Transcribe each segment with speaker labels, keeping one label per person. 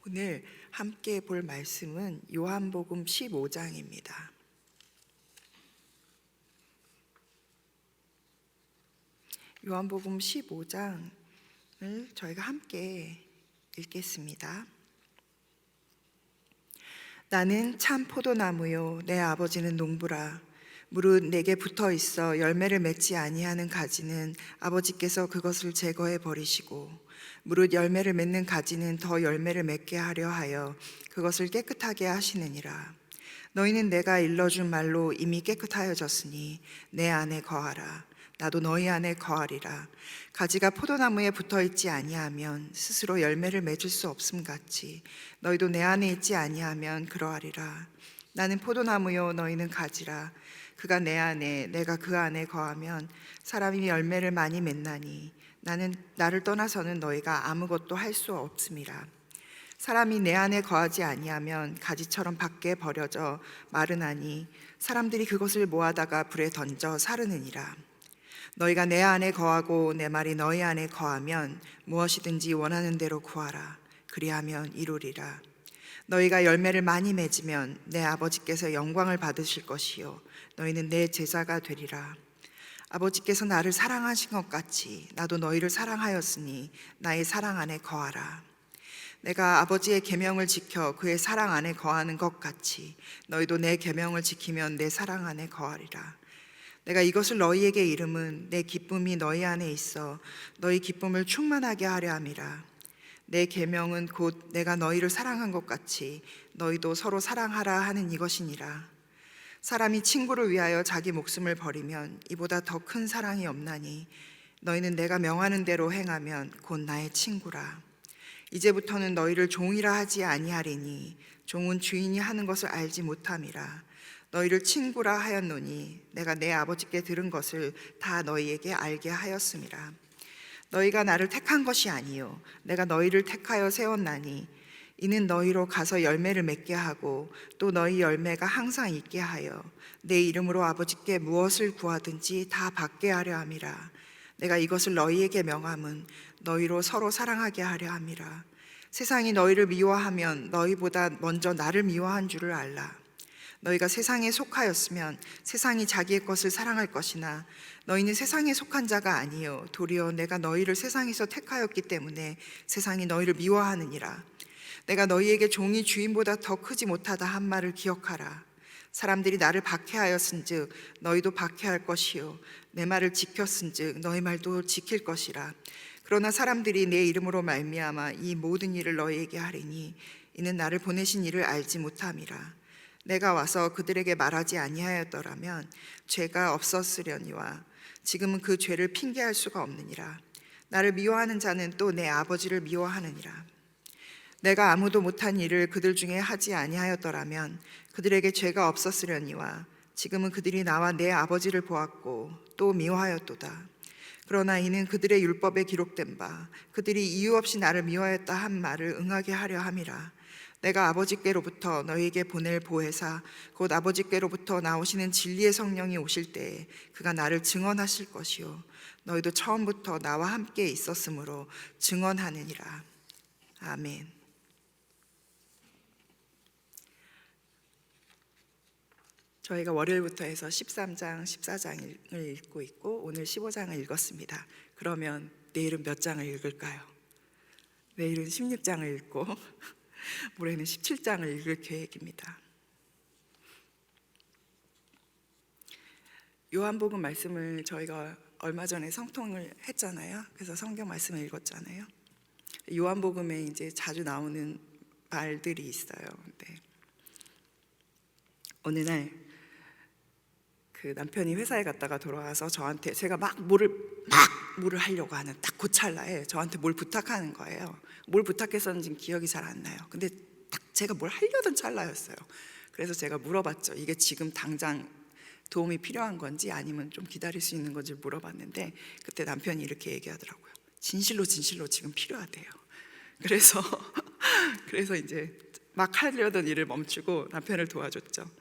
Speaker 1: 오늘 함께 볼 말씀은 요한복음 15장입니다. 요한복음 15장을 저희가 함께 읽겠습니다. 나는 참 포도나무요 내 아버지는 농부라. 무릇 내게 붙어 있어 열매를 맺지 아니하는 가지는 아버지께서 그것을 제거해 버리시고, 무릇 열매를 맺는 가지는 더 열매를 맺게 하려 하여 그것을 깨끗하게 하시느니라. 너희는 내가 일러준 말로 이미 깨끗하여졌으니 내 안에 거하라. 나도 너희 안에 거하리라. 가지가 포도나무에 붙어 있지 아니하면 스스로 열매를 맺을 수 없음 같이 너희도 내 안에 있지 아니하면 그러하리라. 나는 포도나무요 너희는 가지라. 그가 내 안에 내가 그 안에 거하면 사람이 열매를 많이 맺나니 나를 떠나서는 너희가 아무것도 할 수 없음이라. 사람이 내 안에 거하지 아니하면 가지처럼 밖에 버려져 마르나니 사람들이 그것을 모아다가 불에 던져 사르느니라. 너희가 내 안에 거하고 내 말이 너희 안에 거하면 무엇이든지 원하는 대로 구하라. 그리하면 이루리라. 너희가 열매를 많이 맺으면 내 아버지께서 영광을 받으실 것이요 너희는 내 제자가 되리라. 아버지께서 나를 사랑하신 것 같이 나도 너희를 사랑하였으니 나의 사랑 안에 거하라. 내가 아버지의 계명을 지켜 그의 사랑 안에 거하는 것 같이 너희도 내 계명을 지키면 내 사랑 안에 거하리라. 내가 이것을 너희에게 이름은 내 기쁨이 너희 안에 있어 너희 기쁨을 충만하게 하려 함이라. 내 계명은 곧 내가 너희를 사랑한 것 같이 너희도 서로 사랑하라 하는 이것이니라. 사람이 친구를 위하여 자기 목숨을 버리면 이보다 더 큰 사랑이 없나니 너희는 내가 명하는 대로 행하면 곧 나의 친구라. 이제부터는 너희를 종이라 하지 아니하리니 종은 주인이 하는 것을 알지 못함이라. 너희를 친구라 하였노니 내가 내 아버지께 들은 것을 다 너희에게 알게 하였음이라. 너희가 나를 택한 것이 아니요 내가 너희를 택하여 세웠나니 이는 너희로 가서 열매를 맺게 하고 또 너희 열매가 항상 있게 하여 내 이름으로 아버지께 무엇을 구하든지 다 받게 하려 함이라. 내가 이것을 너희에게 명함은 너희로 서로 사랑하게 하려 함이라. 세상이 너희를 미워하면 너희보다 먼저 나를 미워한 줄을 알라. 너희가 세상에 속하였으면 세상이 자기의 것을 사랑할 것이나 너희는 세상에 속한 자가 아니요 도리어 내가 너희를 세상에서 택하였기 때문에 세상이 너희를 미워하느니라. 내가 너희에게 종이 주인보다 더 크지 못하다 한 말을 기억하라. 사람들이 나를 박해하였은즉 너희도 박해할 것이요 내 말을 지켰은즉 너희 말도 지킬 것이라. 그러나 사람들이 내 이름으로 말미암아 이 모든 일을 너희에게 하리니 이는 나를 보내신 이를 알지 못함이라. 내가 와서 그들에게 말하지 아니하였더라면 죄가 없었으려니와 지금은 그 죄를 핑계할 수가 없느니라. 나를 미워하는 자는 또 내 아버지를 미워하느니라. 내가 아무도 못한 일을 그들 중에 하지 아니하였더라면 그들에게 죄가 없었으려니와 지금은 그들이 나와 내 아버지를 보았고 또 미워하였도다. 그러나 이는 그들의 율법에 기록된 바 그들이 이유 없이 나를 미워하였다 한 말을 응하게 하려 함이라. 내가 아버지께로부터 너희에게 보낼 보혜사 곧 아버지께로부터 나오시는 진리의 성령이 오실 때에 그가 나를 증언하실 것이요 너희도 처음부터 나와 함께 있었으므로 증언하느니라. 아멘. 저희가 월요일부터 해서 13장, 14장을 읽고 있고 오늘 15장을 읽었습니다. 그러면 내일은 몇 장을 읽을까요? 내일은 16장을 읽고 모레는 17장을 읽을 계획입니다. 요한복음 말씀을 저희가 얼마 전에 성통을 했잖아요. 그래서 성경 말씀을 읽었잖아요. 요한복음에 이제 자주 나오는 말들이 있어요. 근데 어느 날 그 남편이 회사에 갔다가 돌아와서 저한테 제가 막 뭐를 하려고 하는 딱 그 찰나에 저한테 뭘 부탁하는 거예요. 뭘 부탁했었는지 기억이 잘 안 나요. 근데 딱 제가 뭘 하려던 찰나였어요. 그래서 제가 물어봤죠. 이게 지금 당장 도움이 필요한 건지 아니면 좀 기다릴 수 있는 건지 물어봤는데 그때 남편이 이렇게 얘기하더라고요. 진실로 지금 필요하대요. 그래서 이제 막 하려던 일을 멈추고 남편을 도와줬죠.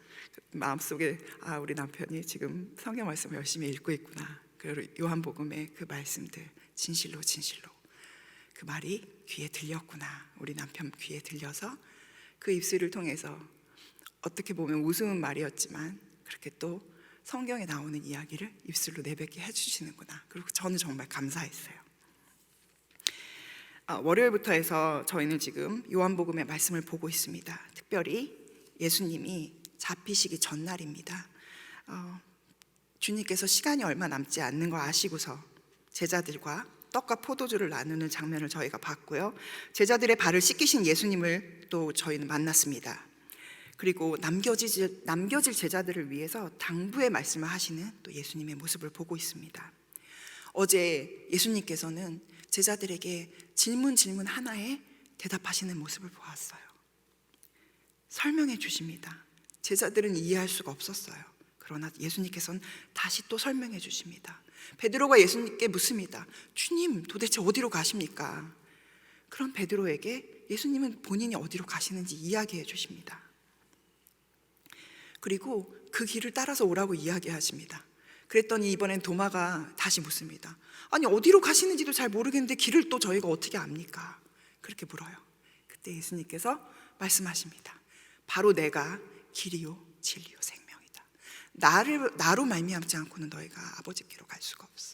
Speaker 1: 마음속에 우리 남편이 지금 성경 말씀을 열심히 읽고 있구나. 그리고 요한복음의 그 말씀들 진실로 그 말이 귀에 들렸구나. 우리 남편 귀에 들려서 그 입술을 통해서 어떻게 보면 우스운 말이었지만 그렇게 또 성경에 나오는 이야기를 입술로 내뱉게 해주시는구나. 그리고 저는 정말 감사했어요. 월요일부터 해서 저희는 지금 요한복음의 말씀을 보고 있습니다. 특별히 예수님이 잡히시기 전날입니다. 주님께서 시간이 얼마 남지 않는 걸 아시고서 제자들과 떡과 포도주를 나누는 장면을 저희가 봤고요. 제자들의 발을 씻기신 예수님을 또 저희는 만났습니다. 그리고 남겨질 제자들을 위해서 당부의 말씀을 하시는 또 예수님의 모습을 보고 있습니다. 어제 예수님께서는 제자들에게 질문 하나에 대답하시는 모습을 보았어요. 설명해 주십니다. 제자들은 이해할 수가 없었어요. 그러나 예수님께서는 다시 또 설명해 주십니다. 베드로가 예수님께 묻습니다. 주님, 도대체 어디로 가십니까? 그럼 베드로에게 예수님은 본인이 어디로 가시는지 이야기해 주십니다. 그리고 그 길을 따라서 오라고 이야기하십니다. 그랬더니 이번엔 도마가 다시 묻습니다. 아니, 어디로 가시는지도 잘 모르겠는데 길을 또 저희가 어떻게 압니까? 그렇게 물어요. 그때 예수님께서 말씀하십니다. 바로 내가 길이요 진리요 생명이다. 나로 말미암지 않고는 너희가 아버지께로 갈 수가 없어.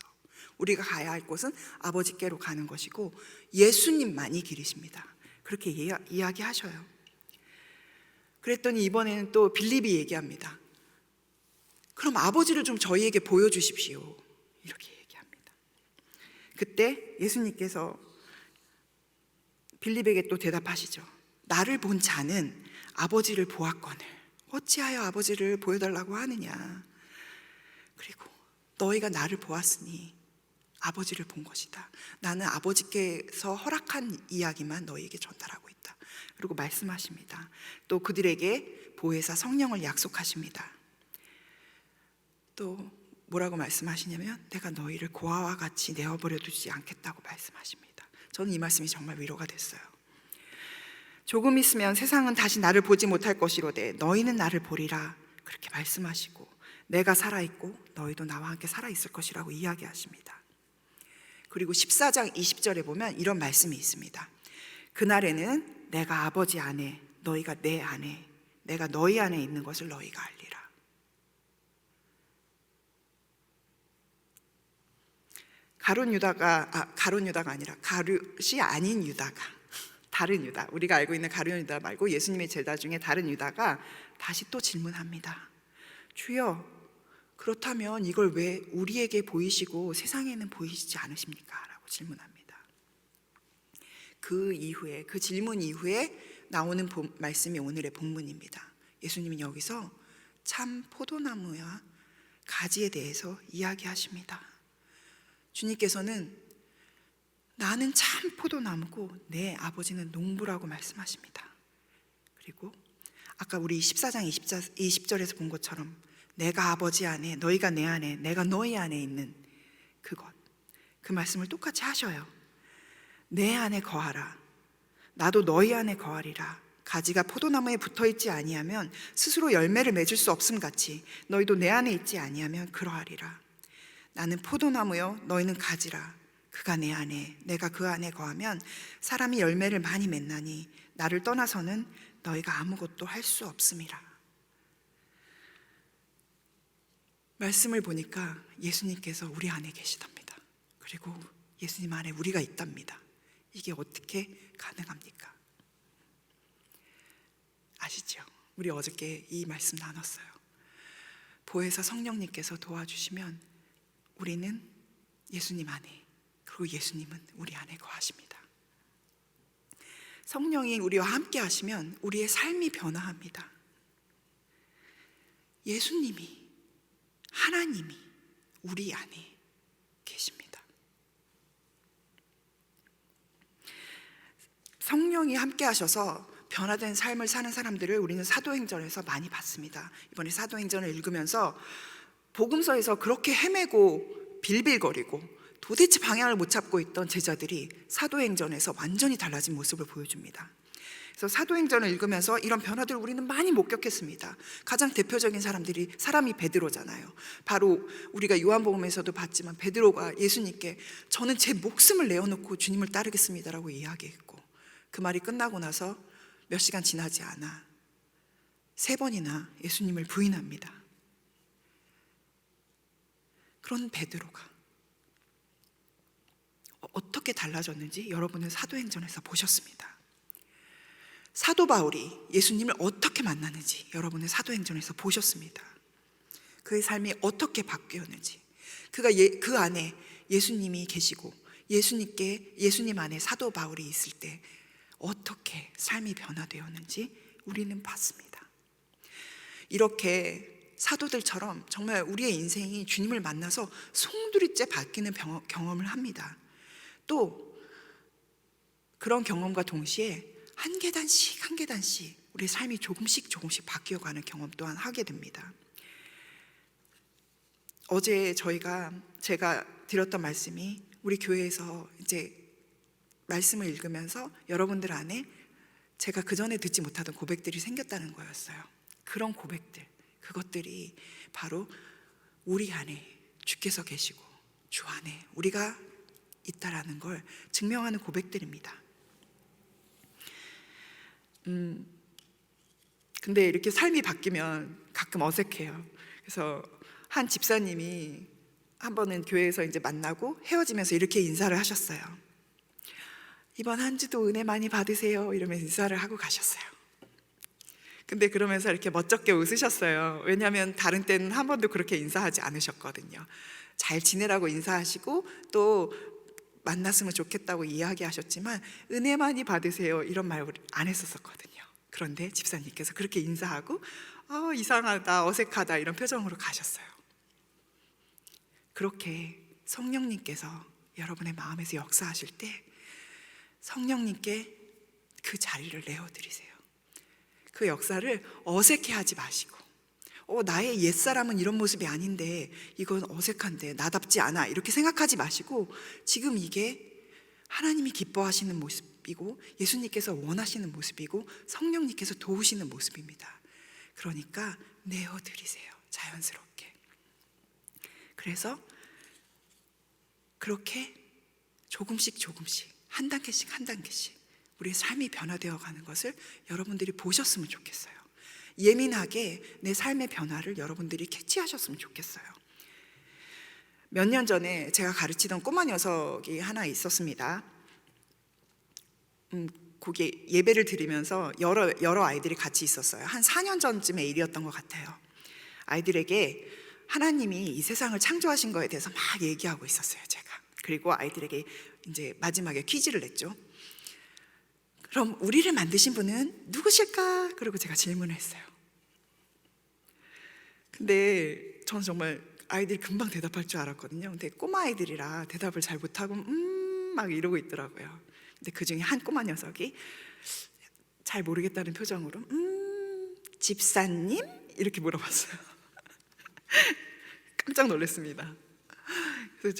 Speaker 1: 우리가 가야 할 곳은 아버지께로 가는 것이고 예수님만이 길이십니다. 그렇게 이야기하셔요. 그랬더니 이번에는 또 빌립이 얘기합니다. 그럼 아버지를 좀 저희에게 보여주십시오. 이렇게 얘기합니다. 그때 예수님께서 빌립에게 또 대답하시죠. 나를 본 자는 아버지를 보았거늘 어찌하여 아버지를 보여달라고 하느냐. 그리고 너희가 나를 보았으니 아버지를 본 것이다. 나는 아버지께서 허락한 이야기만 너희에게 전달하고 있다. 그리고 말씀하십니다. 또 그들에게 보혜사 성령을 약속하십니다. 또 뭐라고 말씀하시냐면 내가 너희를 고아와 같이 내어버려 두지 않겠다고 말씀하십니다. 저는 이 말씀이 정말 위로가 됐어요. 조금 있으면 세상은 다시 나를 보지 못할 것이로되 너희는 나를 보리라 그렇게 말씀하시고 내가 살아있고 너희도 나와 함께 살아있을 것이라고 이야기하십니다. 그리고 14장 20절에 보면 이런 말씀이 있습니다. 그날에는 내가 아버지 안에 너희가 내 안에 내가 너희 안에 있는 것을 너희가 알리라. 가룟 유다가 아니라 가룟이 아닌 유다가, 다른 유다, 우리가 알고 있는 가룟 유다 말고 예수님의 제자 중에 다른 유다가 다시 또 질문합니다. 주여, 그렇다면 이걸 왜 우리에게 보이시고 세상에는 보이시지 않으십니까? 라고 질문합니다. 그 이후에, 그 질문 이후에 나오는 말씀이 오늘의 본문입니다. 예수님은 여기서 참 포도나무와 가지에 대해서 이야기하십니다. 주님께서는 나는 참 포도나무고 내 아버지는 농부라고 말씀하십니다. 그리고 아까 우리 14장 20절에서 본 것처럼 내가 아버지 안에 너희가 내 안에 내가 너희 안에 있는 그것, 그 말씀을 똑같이 하셔요. 내 안에 거하라 나도 너희 안에 거하리라. 가지가 포도나무에 붙어있지 아니하면 스스로 열매를 맺을 수 없음 같이 너희도 내 안에 있지 아니하면 그러하리라. 나는 포도나무요 너희는 가지라. 그가 내 안에 내가 그 안에 거하면 사람이 열매를 많이 맺나니 나를 떠나서는 너희가 아무것도 할 수 없음이라. 말씀을 보니까 예수님께서 우리 안에 계시답니다. 그리고 예수님 안에 우리가 있답니다. 이게 어떻게 가능합니까? 아시죠? 우리 어저께 이 말씀 나눴어요. 보혜사 성령님께서 도와주시면 우리는 예수님 안에, 그리고 예수님은 우리 안에 거하십니다. 성령이 우리와 함께 하시면 우리의 삶이 변화합니다. 예수님이, 하나님이 우리 안에 계십니다. 성령이 함께 하셔서 변화된 삶을 사는 사람들을 우리는 사도행전에서 많이 봤습니다. 이번에 사도행전을 읽으면서 복음서에서 그렇게 헤매고 빌빌거리고 도대체 방향을 못 잡고 있던 제자들이 사도행전에서 완전히 달라진 모습을 보여줍니다. 그래서 사도행전을 읽으면서 이런 변화들을 우리는 많이 목격했습니다. 가장 대표적인 사람이 베드로잖아요. 바로 우리가 요한복음에서도 봤지만 베드로가 예수님께 저는 제 목숨을 내어놓고 주님을 따르겠습니다라고 이야기했고, 그 말이 끝나고 나서 몇 시간 지나지 않아 3번이나 예수님을 부인합니다. 그런 베드로가 어떻게 달라졌는지 여러분은 사도행전에서 보셨습니다. 사도 바울이 예수님을 어떻게 만났는지 여러분은 사도행전에서 보셨습니다. 그의 삶이 어떻게 바뀌었는지, 그 안에 예수님이 계시고 예수님 안에 사도 바울이 있을 때 어떻게 삶이 변화되었는지 우리는 봤습니다. 이렇게 사도들처럼 정말 우리의 인생이 주님을 만나서 송두리째 바뀌는 경험을 합니다. 또 그런 경험과 동시에 한 계단씩 우리의 삶이 조금씩 바뀌어가는 경험 또한 하게 됩니다. 어제 제가 드렸던 말씀이 우리 교회에서 이제 말씀을 읽으면서 여러분들 안에 제가 그전에 듣지 못하던 고백들이 생겼다는 거였어요. 그런 고백들, 그것들이 바로 우리 안에 주께서 계시고 주 안에 우리가 있다라는 걸 증명하는 고백들입니다. 근데 이렇게 삶이 바뀌면 가끔 어색해요. 그래서 한 집사님이 한 번은 교회에서 이제 만나고 헤어지면서 이렇게 인사를 하셨어요. 이번 한 주도 은혜 많이 받으세요 이러면서 인사를 하고 가셨어요. 근데 그러면서 이렇게 멋쩍게 웃으셨어요. 왜냐하면 다른 때는 한 번도 그렇게 인사하지 않으셨거든요. 잘 지내라고 인사하시고 또 만났으면 좋겠다고 이야기하셨지만 은혜 많이 받으세요 이런 말을 안 했었거든요. 그런데 집사님께서 그렇게 인사하고 이상하다, 어색하다 이런 표정으로 가셨어요. 그렇게 성령님께서 여러분의 마음에서 역사하실 때 성령님께 그 자리를 내어드리세요. 그 역사를 어색해하지 마시고 나의 옛사람은 이런 모습이 아닌데 이건 어색한데 나답지 않아 이렇게 생각하지 마시고 지금 이게 하나님이 기뻐하시는 모습이고 예수님께서 원하시는 모습이고 성령님께서 도우시는 모습입니다. 그러니까 내어드리세요. 자연스럽게. 그래서 그렇게 조금씩 한 단계씩 우리의 삶이 변화되어 가는 것을 여러분들이 보셨으면 좋겠어요. 예민하게 내 삶의 변화를 여러분들이 캐치하셨으면 좋겠어요. 몇 년 전에 제가 가르치던 꼬마 녀석이 하나 있었습니다. 거기에 예배를 드리면서 여러 아이들이 같이 있었어요. 한 4년 전쯤의 일이었던 것 같아요. 아이들에게 하나님이 이 세상을 창조하신 거에 대해서 막 얘기하고 있었어요, 제가. 그리고 아이들에게 이제 마지막에 퀴즈를 냈죠. 그럼 우리를 만드신 분은 누구실까? 그리고 제가 질문을 했어요. 근데 저는 정말 아이들이 금방 대답할 줄 알았거든요. 근데 꼬마 아이들이라 대답을 잘 못하고 막 이러고 있더라고요. 근데 그중에 한 꼬마 녀석이 잘 모르겠다는 표정으로 집사님? 이렇게 물어봤어요. 깜짝 놀랐습니다. 그래서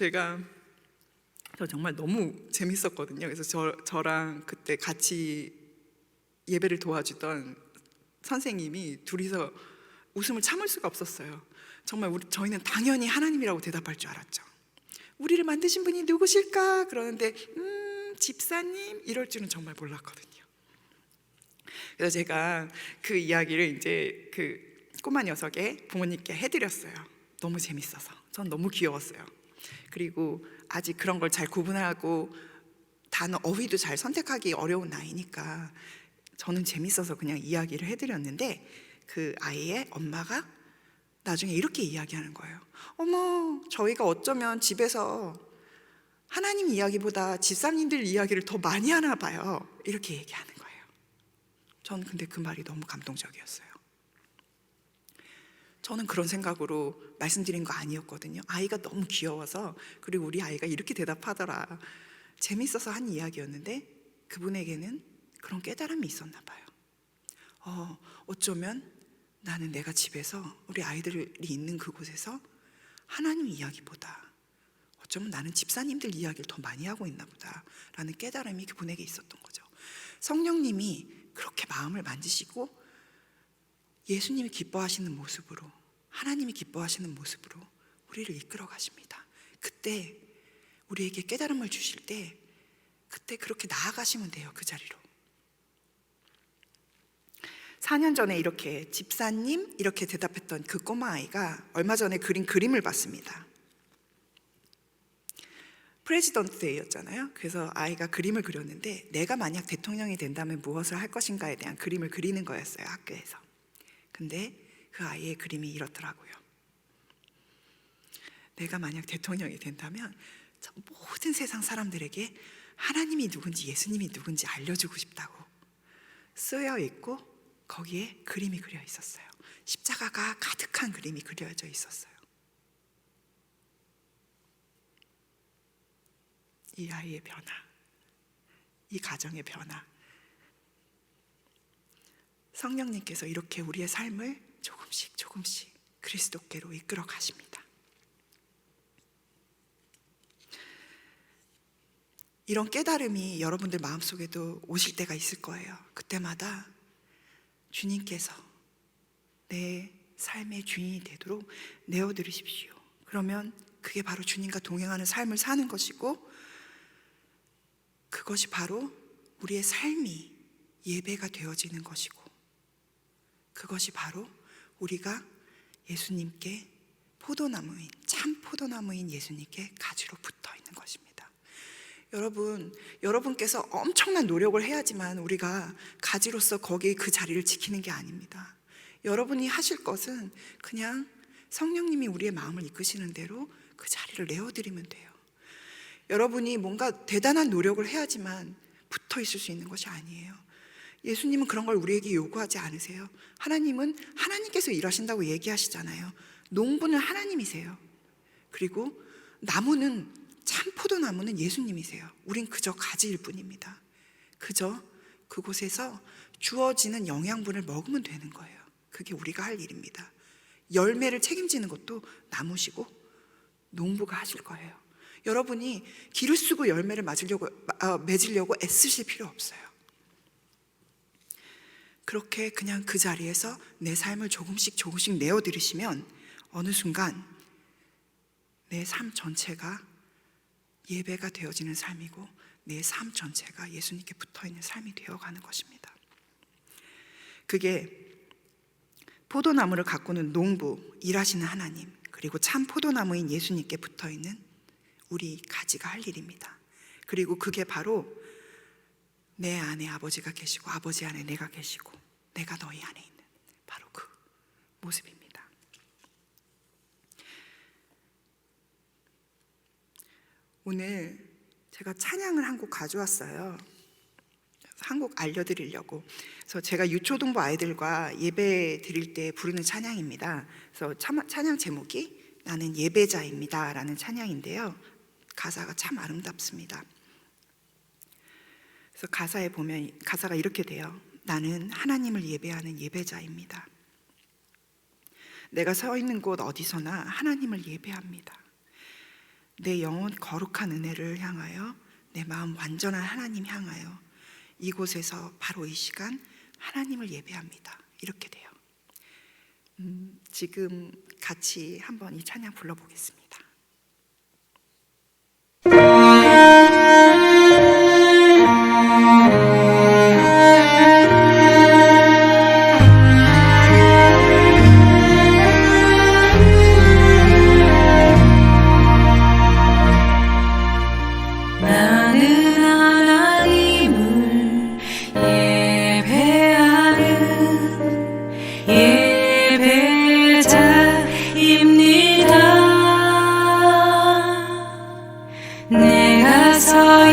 Speaker 1: 저 정말 너무 재밌었거든요. 그래서 저랑 그때 같이 예배를 도와주던 선생님이 둘이서 웃음을 참을 수가 없었어요. 정말 저희는 당연히 하나님이라고 대답할 줄 알았죠. 우리를 만드신 분이 누구실까? 그러는데 집사님? 이럴 줄은 정말 몰랐거든요. 그래서 제가 그 이야기를 이제 그 꼬마 녀석의 부모님께 해드렸어요. 너무 재밌어서. 전 너무 귀여웠어요. 그리고 아직 그런 걸 잘 구분하고 단어, 어휘도 잘 선택하기 어려운 나이니까 저는 재밌어서 그냥 이야기를 해드렸는데 그 아이의 엄마가 나중에 이렇게 이야기하는 거예요. 어머, 저희가 어쩌면 집에서 하나님 이야기보다 집사님들 이야기를 더 많이 하나 봐요. 이렇게 얘기하는 거예요. 전 근데 그 말이 너무 감동적이었어요. 저는 그런 생각으로 말씀드린 거 아니었거든요. 아이가 너무 귀여워서, 그리고 우리 아이가 이렇게 대답하더라, 재밌어서 한 이야기였는데 그분에게는 그런 깨달음이 있었나 봐요. 어쩌면 나는 내가 집에서 우리 아이들이 있는 그곳에서 하나님 이야기보다 어쩌면 나는 집사님들 이야기를 더 많이 하고 있나 보다 라는 깨달음이 그분에게 있었던 거죠. 성령님이 그렇게 마음을 만지시고 예수님이 기뻐하시는 모습으로, 하나님이 기뻐하시는 모습으로 우리를 이끌어 가십니다. 그때 우리에게 깨달음을 주실 때 그때 그렇게 나아가시면 돼요. 그 자리로. 4년 전에 이렇게 집사님 이렇게 대답했던 그 꼬마 아이가 얼마 전에 그린 그림을 봤습니다. 프레지던트 데이였잖아요. 그래서 아이가 그림을 그렸는데 내가 만약 대통령이 된다면 무엇을 할 것인가에 대한 그림을 그리는 거였어요. 학교에서. 근데 그 아이의 그림이 이렇더라고요. 내가 만약 대통령이 된다면 저 모든 세상 사람들에게 하나님이 누군지 예수님이 누군지 알려주고 싶다고 쓰여 있고 거기에 그림이 그려 있었어요. 십자가가 가득한 그림이 그려져 있었어요. 이 아이의 변화, 이 가정의 변화, 성령님께서 이렇게 우리의 삶을 조금씩 조금씩 그리스도께로 이끌어 가십니다. 이런 깨달음이 여러분들 마음속에도 오실 때가 있을 거예요. 그때마다 주님께서 내 삶의 주인이 되도록 내어드리십시오. 그러면 그게 바로 주님과 동행하는 삶을 사는 것이고, 그것이 바로 우리의 삶이 예배가 되어지는 것이고, 그것이 바로 우리가 예수님께 포도나무인, 참 포도나무인 예수님께 가지로 붙어 있는 것입니다. 여러분께서 엄청난 노력을 해야지만 우리가 가지로서 거기 그 자리를 지키는 게 아닙니다. 여러분이 하실 것은 그냥 성령님이 우리의 마음을 이끄시는 대로 그 자리를 내어드리면 돼요. 여러분이 뭔가 대단한 노력을 해야지만 붙어 있을 수 있는 것이 아니에요. 예수님은 그런 걸 우리에게 요구하지 않으세요. 하나님은 하나님께서 일하신다고 얘기하시잖아요. 농부는 하나님이세요. 그리고 나무는, 참 포도나무는 예수님이세요. 우린 그저 가지일 뿐입니다. 그저 그곳에서 주어지는 영양분을 먹으면 되는 거예요. 그게 우리가 할 일입니다. 열매를 책임지는 것도 나무시고 농부가 하실 거예요. 여러분이 기를 쓰고 열매를 맺으려고 애쓰실 필요 없어요. 그렇게 그냥 그 자리에서 내 삶을 조금씩 조금씩 내어드리시면 어느 순간 내 삶 전체가 예배가 되어지는 삶이고 내 삶 전체가 예수님께 붙어있는 삶이 되어가는 것입니다. 그게 포도나무를 가꾸는 농부, 일하시는 하나님, 그리고 참 포도나무인 예수님께 붙어있는 우리 가지가 할 일입니다. 그리고 그게 바로 내 안에 아버지가 계시고 아버지 안에 내가 계시고 내가 너희 안에 있는 바로 그 모습입니다. 오늘 제가 찬양을 한 곡 가져왔어요. 한 곡 알려드리려고. 그래서 제가 유초동부 아이들과 예배 드릴 때 부르는 찬양입니다. 그래서 찬양 제목이 나는 예배자입니다 라는 찬양인데요, 가사가 참 아름답습니다. 그래서 가사에 보면 가사가 이렇게 돼요. 나는 하나님을 예배하는 예배자입니다. 내가 서 있는 곳 어디서나 하나님을 예배합니다. 내 영혼 거룩한 은혜를 향하여, 내 마음 완전한 하나님 향하여 이곳에서 바로 이 시간 하나님을 예배합니다. 이렇게 돼요. 지금 같이 한번 이 찬양 불러보겠습니다.
Speaker 2: 내가 서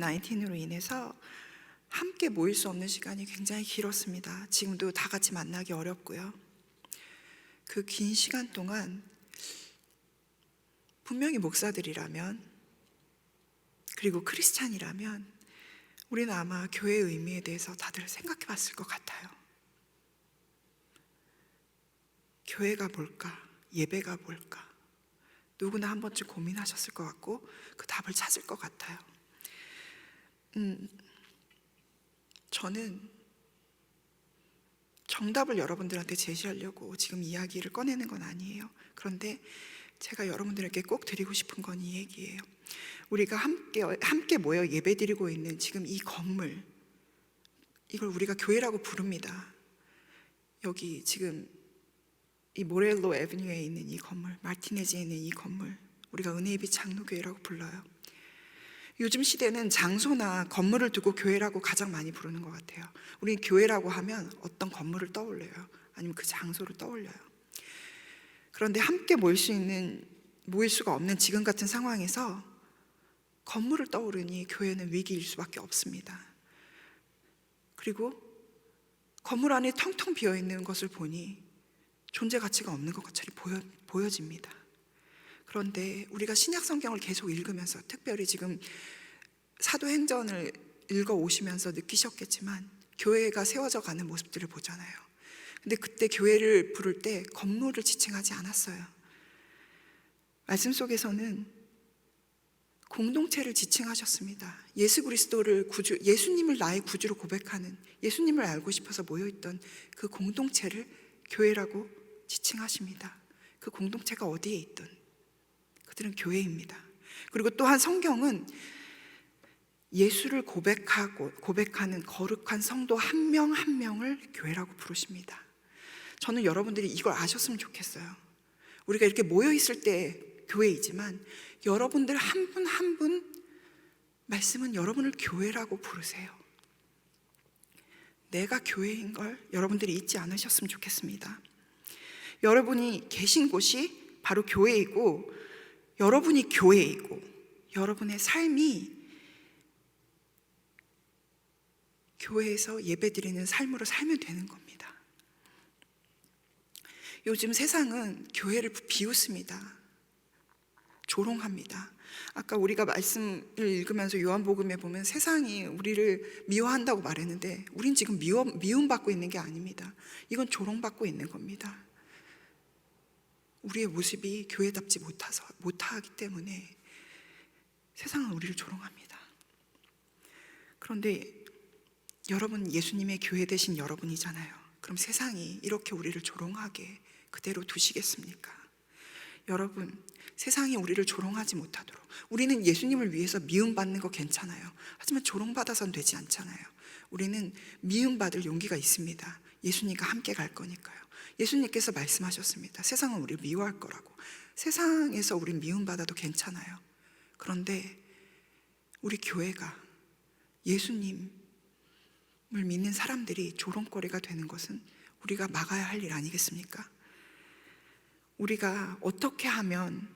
Speaker 1: 코비드-19으로 인해서 함께 모일 수 없는 시간이 굉장히 길었습니다. 지금도 다 같이 만나기 어렵고요. 그 긴 시간 동안 분명히 목사들이라면, 그리고 크리스찬이라면 우리는 아마 교회의 의미에 대해서 다들 생각해 봤을 것 같아요. 교회가 뭘까? 예배가 뭘까? 누구나 한 번쯤 고민하셨을 것 같고 그 답을 찾을 것 같아요. 저는 정답을 여러분들한테 제시하려고 지금 이야기를 꺼내는 건 아니에요. 그런데 제가 여러분들에게 꼭 드리고 싶은 건 이 얘기예요. 우리가 함께 모여 예배드리고 있는 지금 이 건물, 이걸 우리가 교회라고 부릅니다. 여기 지금 이 모렐로 애비뉴에 있는 이 건물, 마티네즈에 있는 이 건물, 우리가 은혜의 빛 장로교회라고 불러요. 요즘 시대는 장소나 건물을 두고 교회라고 가장 많이 부르는 것 같아요. 우리 교회라고 하면 어떤 건물을 떠올려요. 아니면 그 장소를 떠올려요. 그런데 함께 모일 수가 없는 지금 같은 상황에서 건물을 떠오르니 교회는 위기일 수밖에 없습니다. 그리고 건물 안에 텅텅 비어있는 것을 보니 존재 가치가 없는 것처럼 보여집니다. 그런데 우리가 신약 성경을 계속 읽으면서, 특별히 지금 사도행전을 읽어오시면서 느끼셨겠지만 교회가 세워져 가는 모습들을 보잖아요. 근데 그때 교회를 부를 때 건물을 지칭하지 않았어요. 말씀 속에서는 공동체를 지칭하셨습니다. 예수 그리스도를 예수님을 나의 구주로 고백하는, 예수님을 알고 싶어서 모여있던 그 공동체를 교회라고 지칭하십니다. 그 공동체가 어디에 있든 그들은 교회입니다. 그리고 또한 성경은 예수를 고백하는 거룩한 성도 한 명 한 명을 교회라고 부르십니다. 저는 여러분들이 이걸 아셨으면 좋겠어요. 우리가 이렇게 모여있을 때 교회이지만 여러분들 한 분 한 분 말씀은 여러분을 교회라고 부르세요. 내가 교회인 걸 여러분들이 잊지 않으셨으면 좋겠습니다. 여러분이 계신 곳이 바로 교회이고, 여러분이 교회이고, 여러분의 삶이 교회에서 예배드리는 삶으로 살면 되는 겁니다. 요즘 세상은 교회를 비웃습니다. 조롱합니다. 아까 우리가 말씀을 읽으면서 요한복음에 보면 세상이 우리를 미워한다고 말했는데, 우린 지금 미움받고 있는 게 아닙니다. 이건 조롱받고 있는 겁니다. 우리의 모습이 교회답지 못하기 때문에 세상은 우리를 조롱합니다. 그런데 여러분, 예수님의 교회 되신 여러분이잖아요. 그럼 세상이 이렇게 우리를 조롱하게 그대로 두시겠습니까? 여러분, 세상이 우리를 조롱하지 못하도록, 우리는 예수님을 위해서 미움받는 거 괜찮아요. 하지만 조롱받아서는 되지 않잖아요. 우리는 미움받을 용기가 있습니다. 예수님과 함께 갈 거니까요. 예수님께서 말씀하셨습니다. 세상은 우리를 미워할 거라고. 세상에서 우린 미움받아도 괜찮아요. 그런데 우리 교회가 예수님을 믿는 사람들이 조롱거리가 되는 것은 우리가 막아야 할 일 아니겠습니까? 우리가 어떻게 하면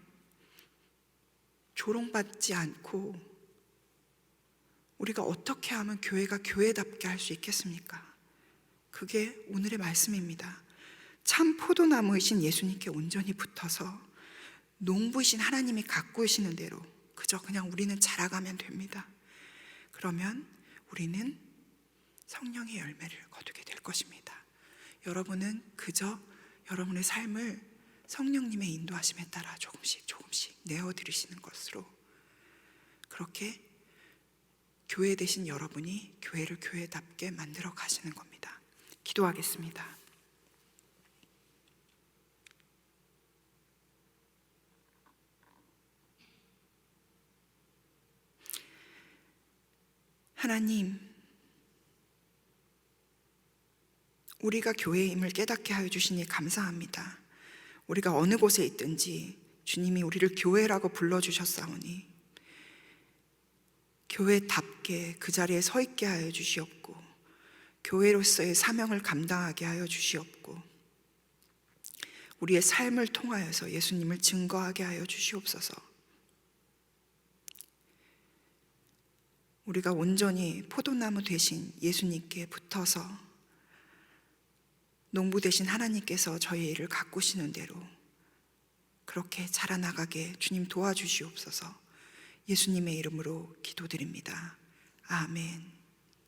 Speaker 1: 조롱받지 않고, 우리가 어떻게 하면 교회가 교회답게 할 수 있겠습니까? 그게 오늘의 말씀입니다. 참 포도나무이신 예수님께 온전히 붙어서 농부이신 하나님이 가꾸시는 대로 그저 그냥 우리는 자라가면 됩니다. 그러면 우리는 성령의 열매를 거두게 될 것입니다. 여러분은 그저 여러분의 삶을 성령님의 인도하심에 따라 조금씩 내어드리시는 것으로, 그렇게 교회 되신 여러분이 교회를 교회답게 만들어 가시는 겁니다. 기도하겠습니다. 하나님, 우리가 교회임을 깨닫게 하여 주시니 감사합니다. 우리가 어느 곳에 있든지 주님이 우리를 교회라고 불러주셨사오니 교회답게 그 자리에 서 있게 하여 주시옵고, 교회로서의 사명을 감당하게 하여 주시옵고, 우리의 삶을 통하여서 예수님을 증거하게 하여 주시옵소서. 우리가 온전히 포도나무 대신 예수님께 붙어서 농부 대신 하나님께서 저희 일을 가꾸시는 대로 그렇게 자라나가게 주님 도와주시옵소서. 예수님의 이름으로 기도드립니다. 아멘.